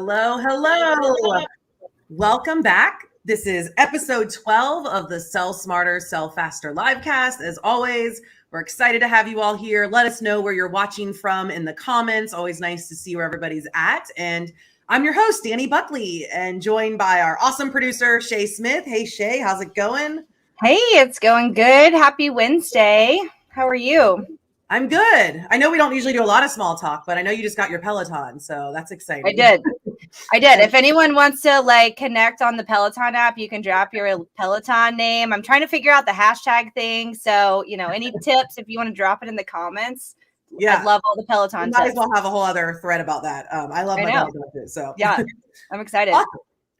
Hello, hello. Welcome back. This is episode 12 of the Sell Smarter, Sell Faster livecast. As always, we're excited to have you all here. Let us know where you're watching from in the comments. Always nice to see where everybody's at. And I'm your host, Dani Buckley, and joined by our awesome producer, Shay Smith. Hey, Shay, how's it going? Hey, it's going good. Happy Wednesday. How are you? I'm good. I know we don't usually do a lot of small talk, but I know you just got your Peloton, so that's exciting. I did. If anyone wants to connect on the Peloton app, you can drop your Peloton name. I'm trying to figure out the hashtag thing. So, any tips, if you want to drop it in the comments. Yeah. I'd love all the Peloton tips. Might as well have a whole other thread about that. I love my Peloton too. So yeah, I'm excited. Awesome.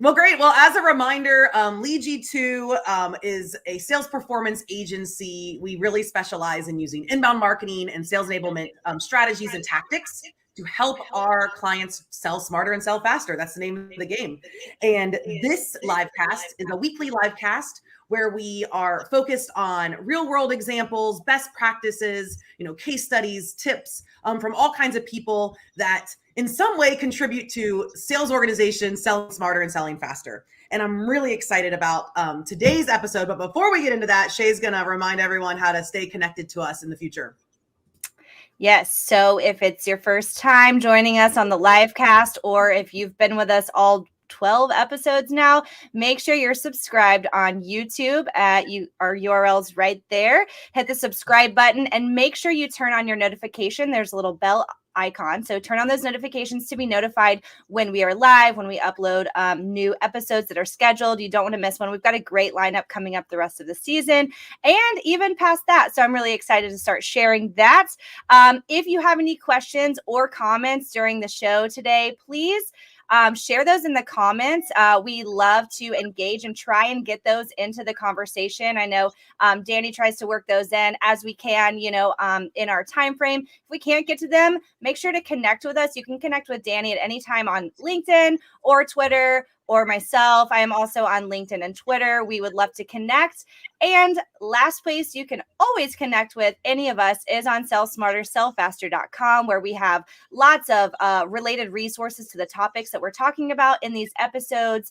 Well, great. Well, as a reminder, Lead G2 is a sales performance agency. We really specialize in using inbound marketing and sales enablement strategies and tactics to help our clients sell smarter and sell faster. That's the name of the game. And this live cast is a weekly live cast where we are focused on real world examples, best practices, case studies, tips from all kinds of people that in some way contribute to sales organizations selling smarter and selling faster. And I'm really excited about today's episode. But before we get into that, Shay's going to remind everyone how to stay connected to us in the future. Yes. So if it's your first time joining us on the live cast, or if you've been with us all 12 episodes now, make sure you're subscribed on YouTube. Our URL's right there. Hit the subscribe button and make sure you turn on your notification. There's a little bell icon. So turn on those notifications to be notified when we are live, when we upload new episodes that are scheduled. You don't want to miss one. We've got a great lineup coming up the rest of the season and even past that. So I'm really excited to start sharing that. If you have any questions or comments during the show today, please share those in the comments. We love to engage and try and get those into the conversation. I know Dani tries to work those in as we can, in our time frame. If we can't get to them, make sure to connect with us. You can connect with Dani at any time on LinkedIn or Twitter or myself. I am also on LinkedIn and Twitter. We would love to connect. And last place you can always connect with any of us is on sellsmartersellfaster.com, where we have lots of related resources to the topics that we're talking about in these episodes,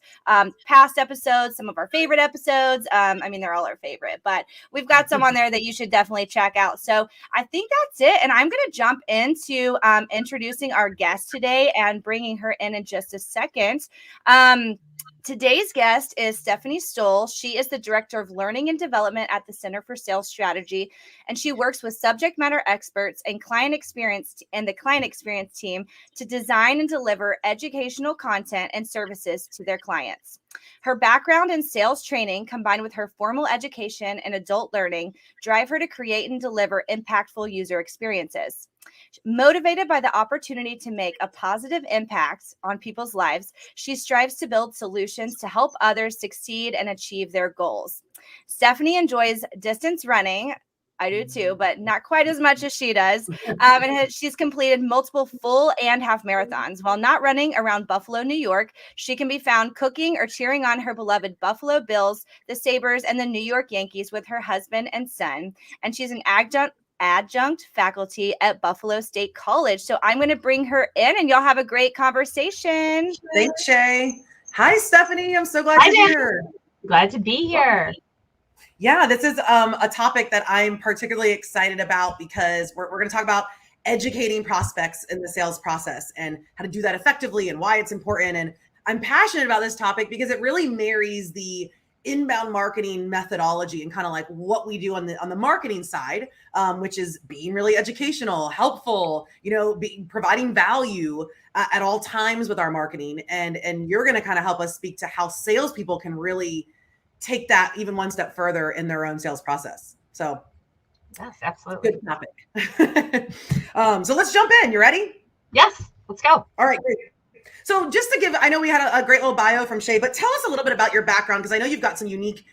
past episodes, some of our favorite episodes. They're all our favorite, but we've got some on there that you should definitely check out. So I think that's it. And I'm going to jump into introducing our guest today and bringing her in just a second. Today's guest is Stephanie Stoll. She is the Director of Learning and Development at the Center for Sales Strategy, and she works with subject matter experts and the client experience team to design and deliver educational content and services to their clients. Her background in sales training, combined with her formal education in adult learning, drive her to create and deliver impactful user experiences. Motivated by the opportunity to make a positive impact on people's lives, she strives to build solutions to help others succeed and achieve their goals. Stephanie enjoys distance running. I do too, but not quite as much as she does. She's completed multiple full and half marathons. While not running around Buffalo, New York, she can be found cooking or cheering on her beloved Buffalo Bills, the Sabres, and the New York Yankees with her husband and son. And she's an adjunct faculty at Buffalo State College. So I'm going to bring her in and y'all have a great conversation. Thanks, Shay. Hi, Stephanie. I'm so glad you're here. Glad to be here. Yeah, this is a topic that I'm particularly excited about because we're going to talk about educating prospects in the sales process and how to do that effectively and why it's important. And I'm passionate about this topic because it really marries the inbound marketing methodology and kind of like what we do on the marketing side, which is being really educational, helpful, providing value at all times with our marketing. And you're going to kind of help us speak to how salespeople can really take that even one step further in their own sales process. So yes, absolutely. Good topic. So let's jump in. You ready? Yes, let's go. All right, great. So just to give, I know we had a great little bio from Shay, but tell us a little bit about your background, because I know you've got some unique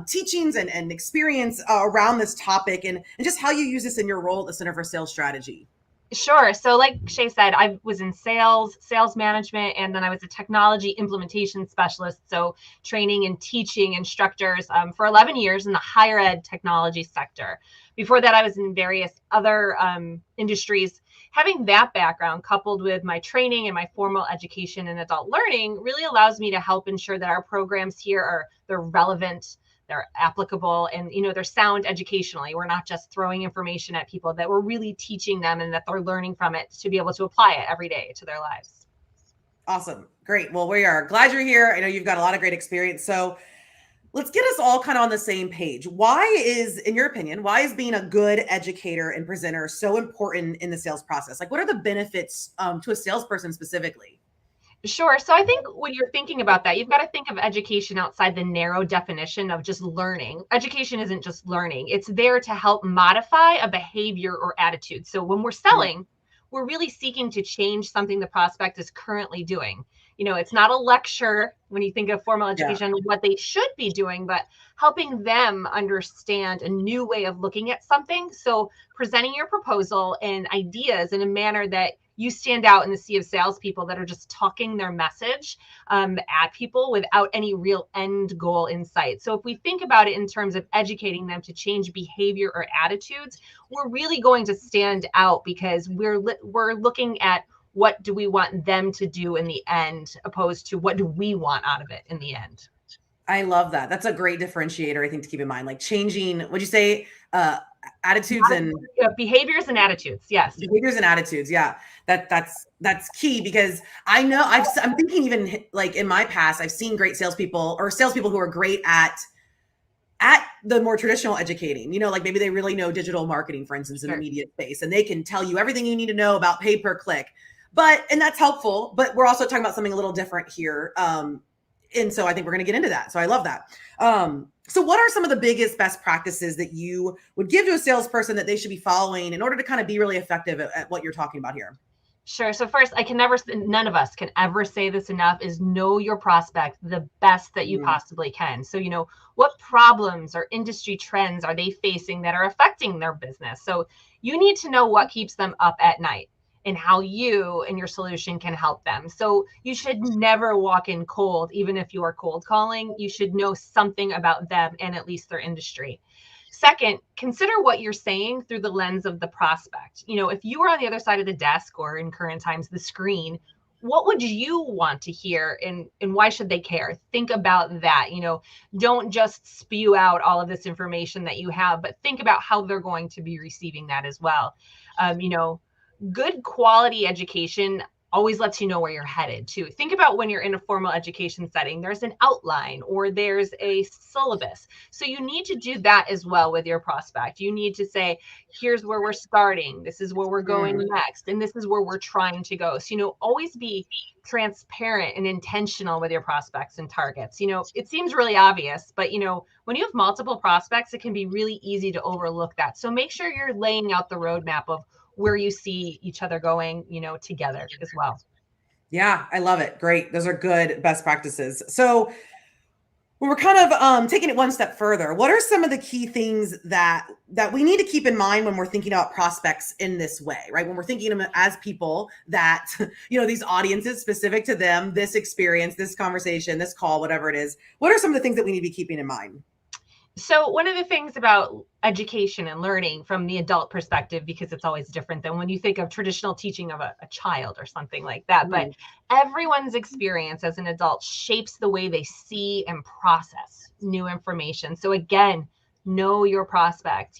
teachings and experience around this topic and just how you use this in your role at the Center for Sales Strategy. Sure. So like Shay said, I was in sales management, and then I was a technology implementation specialist. So training and teaching instructors for 11 years in the higher ed technology sector. Before that, I was in various other industries having that background coupled with my training and my formal education in adult learning really allows me to help ensure that our programs here they're relevant, they're applicable, and they're sound educationally. We're not just throwing information at people, that we're really teaching them and that they're learning from it to be able to apply it every day to their lives. Awesome. Great. Well, we are glad you're here. I know you've got a lot of great experience. So let's get us all kind of on the same page. Why is, in your opinion, why is being a good educator and presenter so important in the sales process? Like, what are the benefits to a salesperson specifically? Sure. So I think when you're thinking about that, you've got to think of education outside the narrow definition of just learning. Education isn't just learning. It's there to help modify a behavior or attitude. So when we're selling, we're really seeking to change something the prospect is currently doing. It's not a lecture when you think of formal education, what they should be doing, but helping them understand a new way of looking at something. So presenting your proposal and ideas in a manner that you stand out in the sea of salespeople that are just talking their message at people without any real end goal in sight. So if we think about it in terms of educating them to change behavior or attitudes, we're really going to stand out because we're looking at what do we want them to do in the end, opposed to what do we want out of it in the end. I love that. That's a great differentiator, I think, to keep in mind. Like changing, what'd you say? Attitudes and behaviors and attitudes. Yes. Behaviors and attitudes. Yeah. That's key, because I know I'm thinking, even like in my past, I've seen great salespeople who are great at the more traditional educating, like maybe they really know digital marketing, for instance, in the media space, and they can tell you everything you need to know about pay per click. And that's helpful, but we're also talking about something a little different here. And so I think we're going to get into that. So I love that. So what are some of the biggest best practices that you would give to a salesperson that they should be following in order to kind of be really effective at what you're talking about here? Sure. So first, none of us can ever say this enough, is know your prospect the best that you possibly can. So, what problems or industry trends are they facing that are affecting their business? So you need to know what keeps them up at night and how you and your solution can help them. So you should never walk in cold, even if you are cold calling. You should know something about them and at least their industry. Second, consider what you're saying through the lens of the prospect. If you were on the other side of the desk, or in current times, the screen, what would you want to hear, and why should they care? Think about that. Don't just spew out all of this information that you have, but think about how they're going to be receiving that as well. Good quality education always lets you know where you're headed too. Think about when you're in a formal education setting, there's an outline or there's a syllabus. So you need to do that as well with your prospect. You need to say, here's where we're starting. This is where we're going next. And this is where we're trying to go. So, always be transparent and intentional with your prospects and targets. It seems really obvious, but when you have multiple prospects, it can be really easy to overlook that. So make sure you're laying out the roadmap of where you see each other going, together as well. Yeah, I love it. Great. Those are good best practices. So when we're kind of taking it one step further, what are some of the key things that we need to keep in mind when we're thinking about prospects in this way, right? When we're thinking of them as people that, these audiences specific to them, this experience, this conversation, this call, whatever it is, what are some of the things that we need to be keeping in mind? So one of the things about education and learning from the adult perspective, because it's always different than when you think of traditional teaching of a child or something like that, but everyone's experience as an adult shapes the way they see and process new information. So again, know your prospect.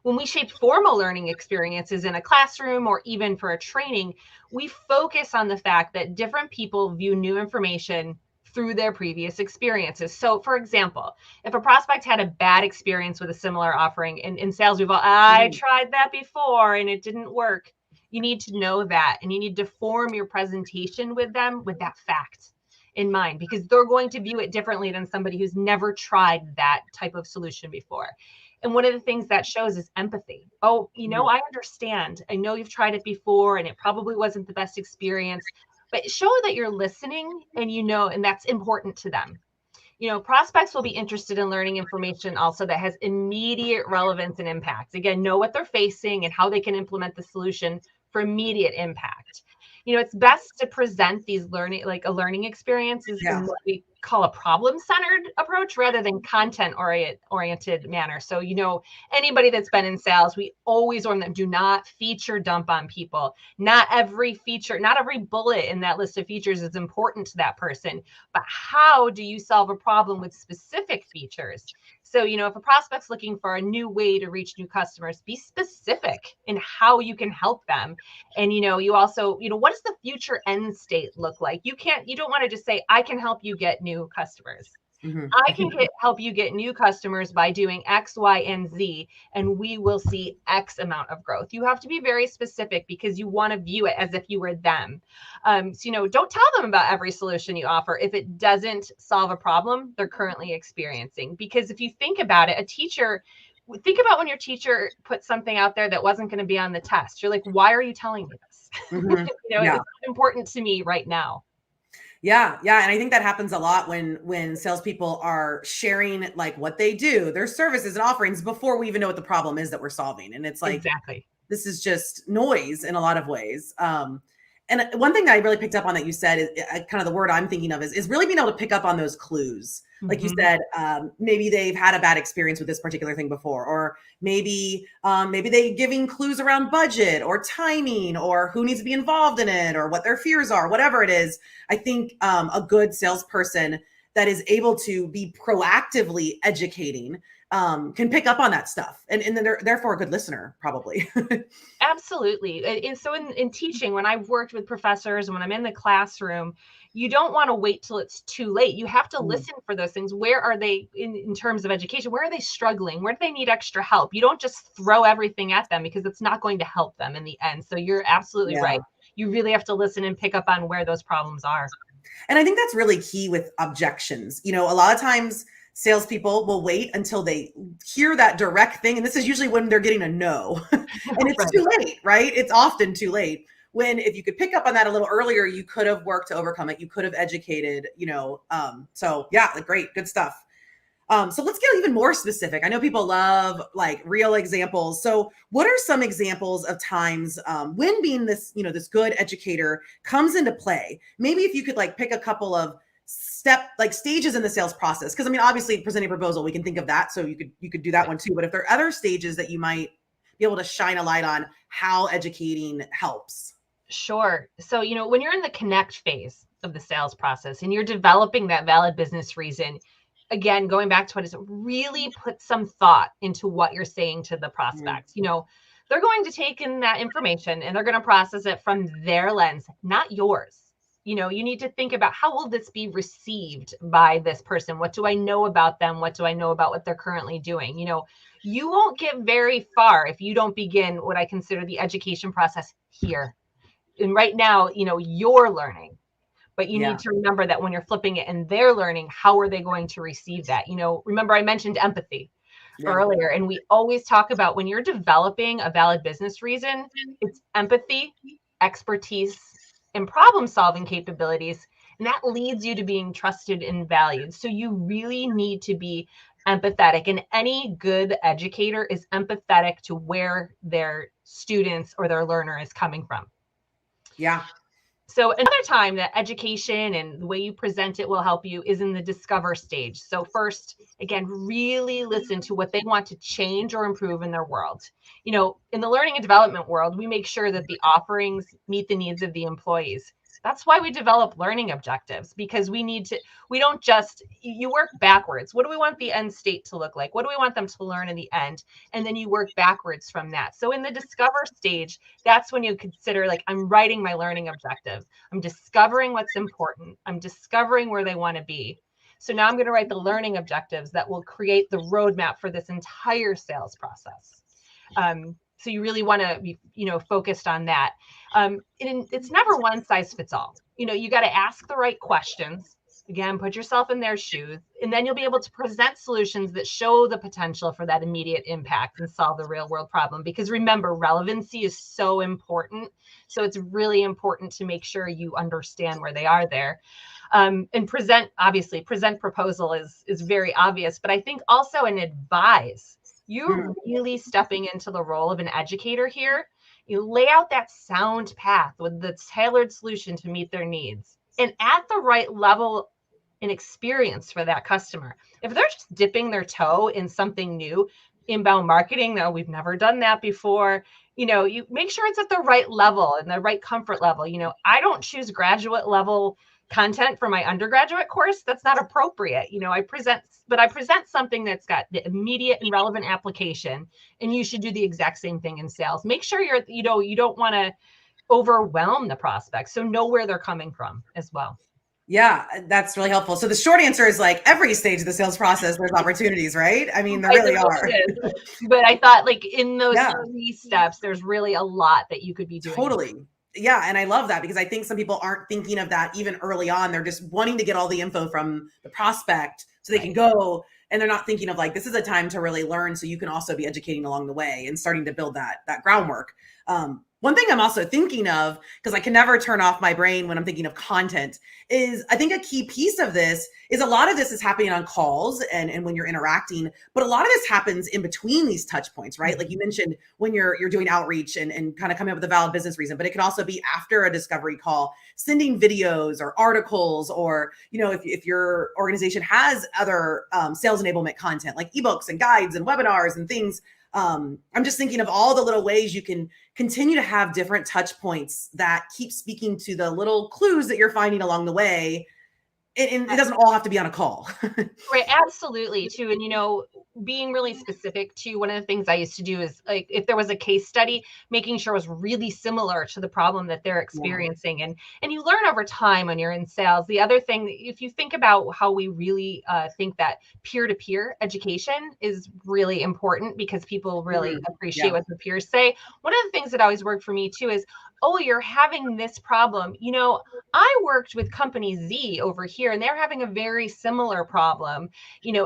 When we shape formal learning experiences in a classroom or even for a training, we focus on the fact that different people view new information through their previous experiences. So for example, if a prospect had a bad experience with a similar offering in sales, I tried that before and it didn't work. You need to know that, and you need to form your presentation with them with that fact in mind, because they're going to view it differently than somebody who's never tried that type of solution before. And one of the things that shows is empathy. Oh, I understand. I know you've tried it before and it probably wasn't the best experience, but show that you're listening and and that's important to them. Prospects will be interested in learning information also that has immediate relevance and impact. Again, know what they're facing and how they can implement the solution for immediate impact. It's best to present these learning experiences in what we call a problem-centered approach rather than content-oriented manner. So, anybody that's been in sales, we always warn them, do not feature dump on people. Not every feature, not every bullet in that list of features is important to that person, but how do you solve a problem with specific features? So, if a prospect's looking for a new way to reach new customers, be specific in how you can help them. And, you also, what does the future end state look like? You don't want to just say, I can help you get new customers. I can help you get new customers by doing X, Y, and Z, and we will see X amount of growth. You have to be very specific because you want to view it as if you were them. So, don't tell them about every solution you offer if it doesn't solve a problem they're currently experiencing. Because if you think about it, think about when your teacher put something out there that wasn't going to be on the test. You're like, why are you telling me this? It's important to me right now. Yeah. And I think that happens a lot when salespeople are sharing like what they do, their services and offerings before we even know what the problem is that we're solving. And it's like, exactly, this is just noise in a lot of ways. And one thing that I really picked up on that you said is kind of the word I'm thinking of is really being able to pick up on those clues. Like you said, maybe they've had a bad experience with this particular thing before, or maybe they giving clues around budget or timing or who needs to be involved in it or what their fears are, whatever it is. I think a good salesperson that is able to be proactively educating can pick up on that stuff. And then they're therefore a good listener, probably. Absolutely. And so in teaching, when I've worked with professors and when I'm in the classroom, you don't want to wait till it's too late. You have to listen for those things. Where are they in terms of education? Where are they struggling? Where do they need extra help? You don't just throw everything at them because it's not going to help them in the end. So you're absolutely right. You really have to listen and pick up on where those problems are. And I think that's really key with objections. A lot of times salespeople will wait until they hear that direct thing. And this is usually when they're getting a no. And it's too late, right? It's often too late. When if you could pick up on that a little earlier, you could have worked to overcome it. You could have educated, so yeah, great, good stuff. So let's get even more specific. I know people love like real examples. So what are some examples of times when being this, this good educator comes into play? Maybe if you could like pick a couple of stages in the sales process. Cause obviously presenting a proposal, we can think of that. So you could do that one too. But if there are other stages that you might be able to shine a light on how educating helps. Sure. So, when you're in the connect phase of the sales process and you're developing that valid business reason, again, going back to what is really put some thought into what you're saying to the prospects. They're going to take in that information and they're going to process it from their lens, not yours. You need to think about how will this be received by this person? What do I know about them? What do I know about what they're currently doing? You won't get very far if you don't begin what I consider the education process here. And right now, you're learning, but you need to remember that when you're flipping it and they're learning, how are they going to receive that? Remember I mentioned empathy earlier, and we always talk about when you're developing a valid business reason, it's empathy, expertise, and problem-solving capabilities. And that leads you to being trusted and valued. So you really need to be empathetic, and any good educator is empathetic to where their students or their learner is coming from. Yeah. So another time that education and the way you present it will help you is in the discover stage. So first, again, really listen to what they want to change or improve in their world. In the learning and development world, we make sure that the offerings meet the needs of the employees. That's why we develop learning objectives, because you work backwards. What do we want the end state to look like? What do we want them to learn in the end? And then you work backwards from that. So in the discover stage, that's when you consider I'm writing my learning objective. I'm discovering what's important. I'm discovering where they want to be. So now I'm going to write the learning objectives that will create the roadmap for this entire sales process. So you really want to be, focused on that. And it's never one size fits all. You got to ask the right questions. Again, put yourself in their shoes, and then you'll be able to present solutions that show the potential for that immediate impact and solve the real world problem. Because remember, relevancy is so important. So it's really important to make sure you understand where they are there. And present proposal is very obvious, but I think also an advise. You're really stepping into the role of an educator here. You lay out that sound path with the tailored solution to meet their needs. And at the right level an experience for that customer. If they're just dipping their toe in something new, inbound marketing, no, we've never done that before. You make sure it's at the right level and the right comfort level. I don't choose graduate level content for my undergraduate course. That's not appropriate. I present something that's got the immediate and relevant application, and you should do the exact same thing in sales. Make sure you don't want to overwhelm the prospects. So know where they're coming from as well. Yeah, that's really helpful. So the short answer is like every stage of the sales process, there's opportunities, right? I mean, there really are. But I thought like in those 3 steps, there's really a lot that you could be doing. Totally. Yeah. And I love that because I think some people aren't thinking of that even early on. They're just wanting to get all the info from the prospect so they can go, and they're not thinking of like, this is a time to really learn. So you can also be educating along the way and starting to build that groundwork. One thing I'm also thinking of, because I can never turn off my brain when I'm thinking of content, is I think a key piece of this is a lot of this is happening on calls and when you're interacting, but a lot of this happens in between these touch points, right? Like you mentioned when you're doing outreach and kind of coming up with a valid business reason, but it can also be after a discovery call, sending videos or articles, or, if your organization has other sales enablement content like ebooks and guides and webinars and things. I'm just thinking of all the little ways you can continue to have different touch points that keep speaking to the little clues that you're finding along the way. And it doesn't all have to be on a call. Right. Absolutely. Too. And, being really specific to one of the things I used to do is like, if there was a case study, making sure it was really similar to the problem that they're experiencing. And you learn over time when you're in sales. The other thing, if you think about how we really think that peer-to-peer education is really important because people really appreciate what the peers say. One of the things that always worked for me too is, oh, you're having this problem. I worked with company Z over here and they're having a very similar problem,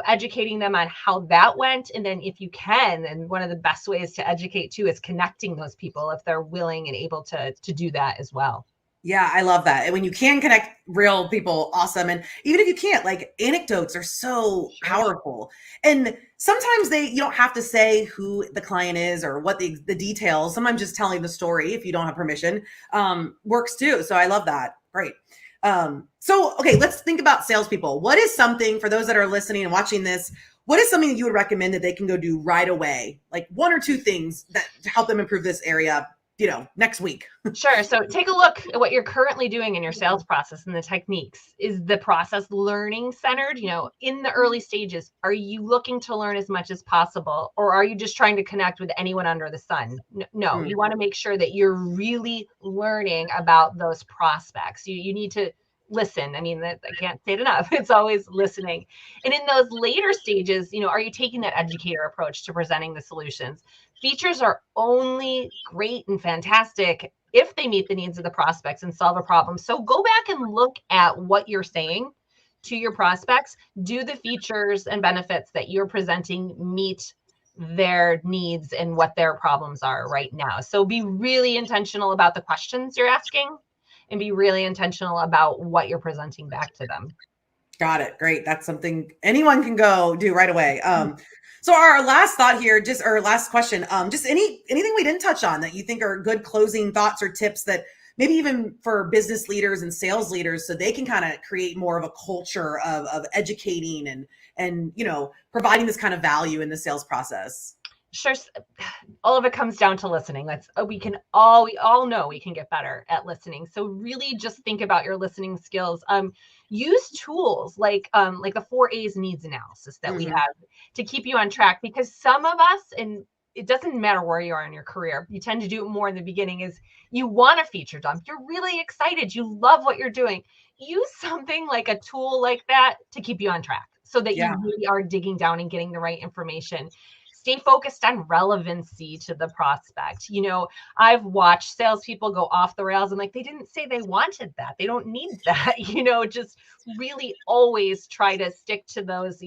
educating them on how that went. And then if you can, and one of the best ways to educate too is connecting those people if they're willing and able to do that as well. Yeah, I love that. And when you can connect real people, awesome. And even if you can't, like anecdotes are so powerful. And sometimes you don't have to say who the client is or what the details. Sometimes just telling the story, if you don't have permission, works too. So I love that. Great. Okay, let's think about salespeople. What is something for those that are listening and watching this? What is something that you would recommend that they can go do right away? Like 1 or 2 things that to help them improve this area, next week. Sure. So take a look at what you're currently doing in your sales process and the techniques. Is the process learning centered? In the early stages, are you looking to learn as much as possible, or are you just trying to connect with anyone under the sun? No, you want to make sure that you're really learning about those prospects. You need to listen. I mean, I can't say it enough. It's always listening. And in those later stages, are you taking that educator approach to presenting the solutions? Features are only great and fantastic if they meet the needs of the prospects and solve a problem. So go back and look at what you're saying to your prospects. Do the features and benefits that you're presenting meet their needs and what their problems are right now? So be really intentional about the questions you're asking and be really intentional about what you're presenting back to them. Got it. Great. That's something anyone can go do right away. So our last thought here, our last question, just anything we didn't touch on that you think are good closing thoughts or tips that maybe even for business leaders and sales leaders, so they can kind of create more of a culture of educating and providing this kind of value in the sales process. Sure. All of it comes down to listening. We all know we can get better at listening. So really just think about your listening skills. Use tools like the 4 A's needs analysis that we have to keep you on track, because some of us, and it doesn't matter where you are in your career, you tend to do it more in the beginning, is you want a feature dump. You're really excited. You love what you're doing. Use something like a tool like that to keep you on track so that you really are digging down and getting the right information. Stay focused on relevancy to the prospect. I've watched salespeople go off the rails and they didn't say they wanted that. They don't need that. Just really always try to stick to those,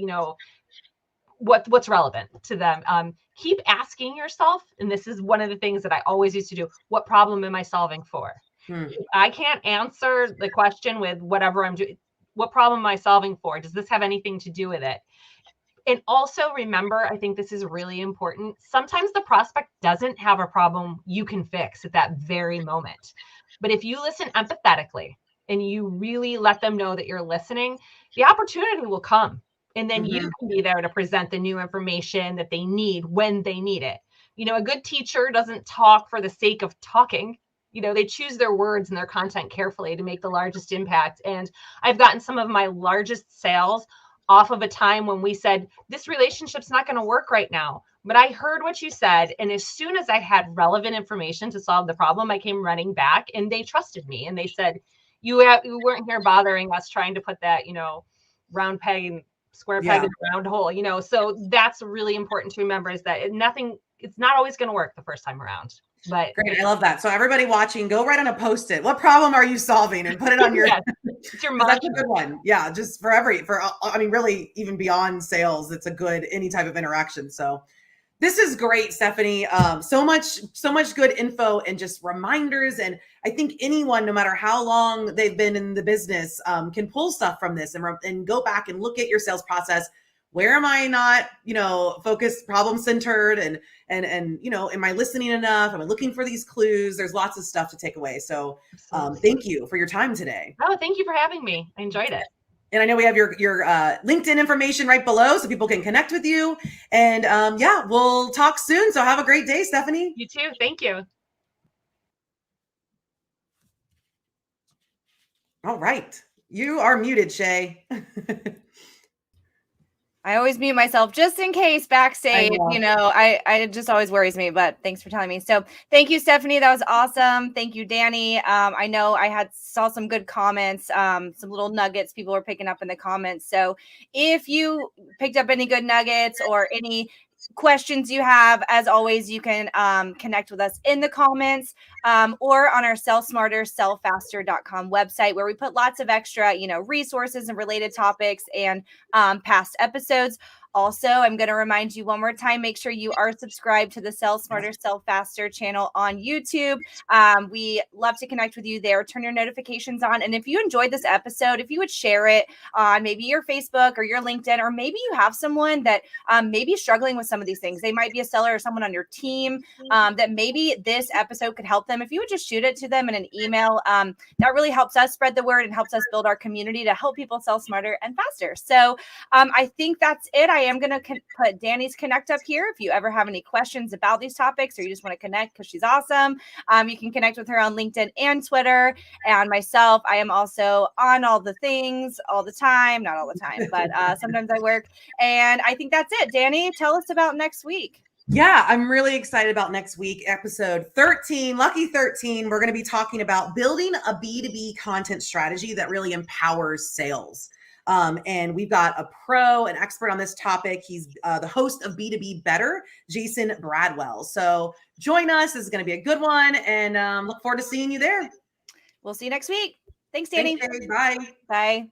what's relevant to them. Keep asking yourself, and this is one of the things that I always used to do, what problem am I solving for? If I can't answer the question with whatever I'm doing, what problem am I solving for? Does this have anything to do with it? And also remember, I think this is really important. Sometimes the prospect doesn't have a problem you can fix at that very moment. But if you listen empathetically and you really let them know that you're listening, the opportunity will come. And then you can be there to present the new information that they need when they need it. You know, a good teacher doesn't talk for the sake of talking. You know, they choose their words and their content carefully to make the largest impact. And I've gotten some of my largest sales off of a time when we said, this relationship's not going to work right now. But I heard what you said. And as soon as I had relevant information to solve the problem, I came running back and they trusted me. And they said, you weren't here bothering us trying to put that, you know, round peg and square peg in a round hole, you know. So that's really important to remember, is that it's not always going to work the first time around. But great, I love that. So everybody watching, go write on a Post-it. What problem are you solving, and put it on your. Yes, it's your that's a good one. Yeah, just I mean, really, even beyond sales, it's a good any type of interaction. So this is great, Stephanie. So much good info and just reminders. And I think anyone, no matter how long they've been in the business, can pull stuff from this and go back and look at your sales process. Where am I not, you know, focused, problem centered, and you know, am I listening enough? Am I looking for these clues? There's lots of stuff to take away. So thank you for your time today. Oh, thank you for having me. I enjoyed it. And I know we have your LinkedIn information right below so people can connect with you. And yeah, we'll talk soon. So have a great day, Stephanie. You too. Thank you. All right. You are muted, Shay. I always mute myself just in case backstage, you know, it just always worries me, but thanks for telling me. So thank you, Stephanie. That was awesome. Thank you, Dani. I know I saw some good comments, some little nuggets people were picking up in the comments. So if you picked up any good nuggets or any questions you have, as always, you can connect with us in the comments or on our Sell Smarter, sellfaster.com website, where we put lots of extra, you know, resources and related topics and past episodes. Also, I'm going to remind you one more time, make sure you are subscribed to the Sell Smarter, Sell Faster channel on YouTube. We love to connect with you there. Turn your notifications on. And if you enjoyed this episode, if you would share it on maybe your Facebook or your LinkedIn, or maybe you have someone that may be struggling with some of these things. They might be a seller or someone on your team that maybe this episode could help them. If you would just shoot it to them in an email, that really helps us spread the word and helps us build our community to help people sell smarter and faster. So I think that's it. I am going to put Dani's connect up here. If you ever have any questions about these topics, or you just want to connect because she's awesome, you can connect with her on LinkedIn and Twitter. And myself, I am also on all the things all the time, not all the time, but sometimes I work. And I think that's it. Dani, tell us about next week. Yeah, I'm really excited about next week, episode 13, Lucky 13. We're going to be talking about building a B2B content strategy that really empowers sales. And we've got a pro, an expert on this topic. He's the host of B2B Better, Jason Bradwell. So join us. This is going to be a good one, and look forward to seeing you there. We'll see you next week. Thanks, Dani. Thanks, Bye. Bye.